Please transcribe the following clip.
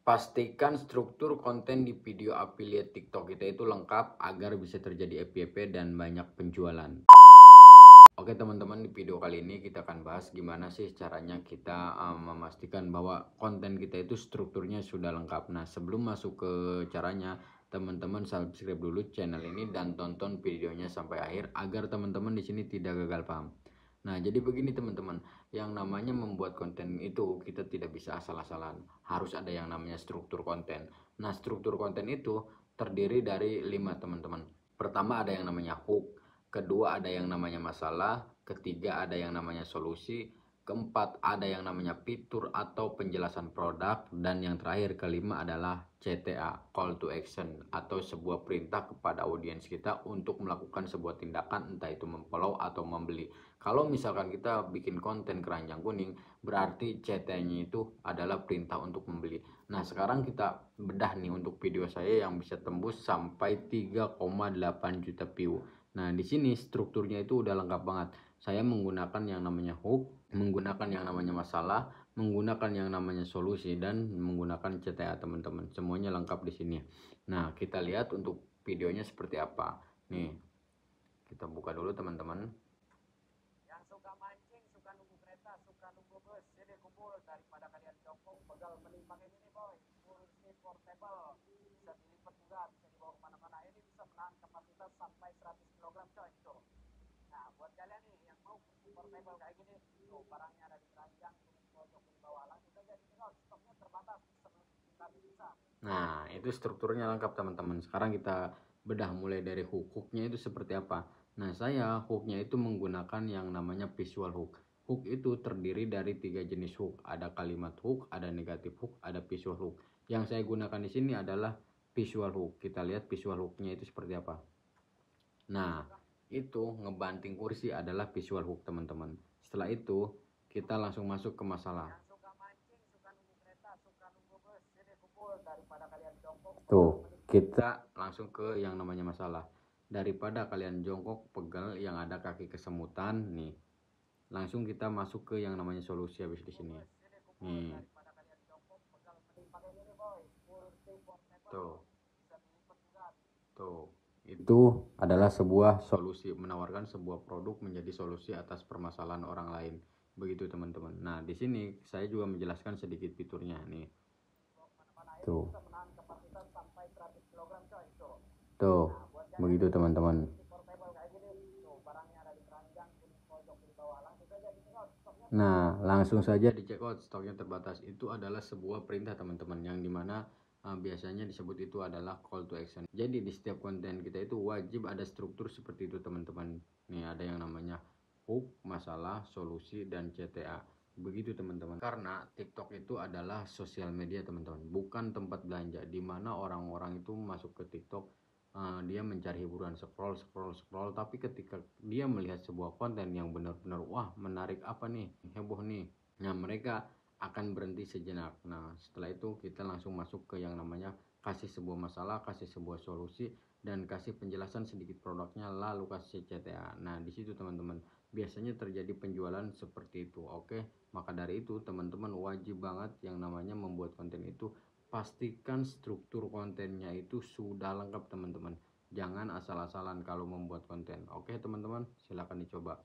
Pastikan struktur konten di video affiliate TikTok kita itu lengkap agar bisa terjadi FYP dan banyak penjualan. Oke teman-teman, di video kali ini kita akan bahas gimana sih caranya kita memastikan bahwa konten kita itu strukturnya sudah lengkap. Nah, sebelum masuk ke caranya, teman-teman subscribe dulu channel ini dan tonton videonya sampai akhir agar teman-teman di sini tidak gagal paham. Nah, jadi begini teman-teman, yang namanya membuat konten itu kita tidak bisa asal-asalan. Harus ada yang namanya struktur konten. Nah, struktur konten itu terdiri dari 5 teman-teman. Pertama ada yang namanya hook, kedua ada yang namanya masalah, ketiga ada yang namanya solusi, keempat ada yang namanya fitur atau penjelasan produk, dan yang terakhir kelima adalah CTA, call to action, atau sebuah perintah kepada audiens kita untuk melakukan sebuah tindakan, entah itu memfollow atau membeli. Kalau misalkan kita bikin konten keranjang kuning, berarti CTA-nya itu adalah perintah untuk membeli. Nah, sekarang kita bedah nih untuk video saya yang bisa tembus sampai 3,8 juta view. Nah, di sini strukturnya itu udah lengkap banget. Saya menggunakan yang namanya hook, menggunakan yang namanya masalah, menggunakan yang namanya solusi, dan menggunakan CTA teman-teman. Semuanya lengkap di sini. Nah, kita lihat untuk videonya seperti apa. Nih, kita buka dulu teman-teman. Yang suka mancing, suka nunggu kereta, suka nunggu bus, sini kumpul daripada kalian jongkok pegal mending pakai ini boy. Kursi portable, bisa dilipat juga, bisa dibawa kemana-mana. Ini bisa menahan kapasitas sampai 100 kg coy tuh. Nah, buat kalian nih yang mau kursi portable kayak gini, tuh barangnya ada di keranjang, kuning pojok di bawah, langsung saja di check out. Stoknya terbatas, sebelum kita bisa. Nah, itu strukturnya lengkap teman-teman. Sekarang kita bedah mulai dari hook-hooknya itu seperti apa. Nah, saya hooknya itu menggunakan yang namanya visual hook. Hook itu terdiri dari 3 jenis hook. Ada kalimat hook, ada negatif hook, ada visual hook. Yang saya gunakan di sini adalah visual hook. Kita lihat visual hooknya itu seperti apa. Nah, itu ngebanting kursi adalah visual hook teman-teman. Setelah itu kita langsung masuk ke masalah. Yang suka mancing, suka nunggu kereta, suka nunggu bus, sini kumpul daripada kalian jongkok. Tuh, kita langsung ke yang namanya masalah. Daripada kalian jongkok pegal yang ada kaki kesemutan nih. Langsung kita masuk ke yang namanya solusi habis di sini. Nih. Tuh. Tuh. Itu adalah sebuah solusi, menawarkan sebuah produk menjadi solusi atas permasalahan orang lain. Begitu teman-teman. Nah, di sini saya juga menjelaskan sedikit fiturnya nih. Tuh. Tuh, begitu teman-teman. Nah, langsung saja di check out, stoknya terbatas. Itu adalah sebuah perintah teman-teman, yang dimana biasanya disebut itu adalah call to action. Jadi di setiap konten kita itu wajib ada struktur seperti itu teman-teman. Nih ada yang namanya hook, masalah, solusi, dan CTA. Begitu teman-teman. Karena TikTok itu adalah sosial media teman-teman, bukan tempat belanja, dimana orang-orang itu masuk ke TikTok dia mencari hiburan, scroll, tapi ketika dia melihat sebuah konten yang benar-benar wah menarik, apa nih, heboh nih, nah mereka akan berhenti sejenak. Nah, setelah itu kita langsung masuk ke yang namanya kasih sebuah masalah, kasih sebuah solusi, dan kasih penjelasan sedikit produknya, lalu kasih CTA. Nah, di situ teman-teman biasanya terjadi penjualan seperti itu. Oke, maka dari itu teman-teman wajib banget yang namanya membuat konten itu pastikan struktur kontennya itu sudah lengkap teman-teman. Jangan asal-asalan kalau membuat konten. Oke teman-teman, silahkan dicoba.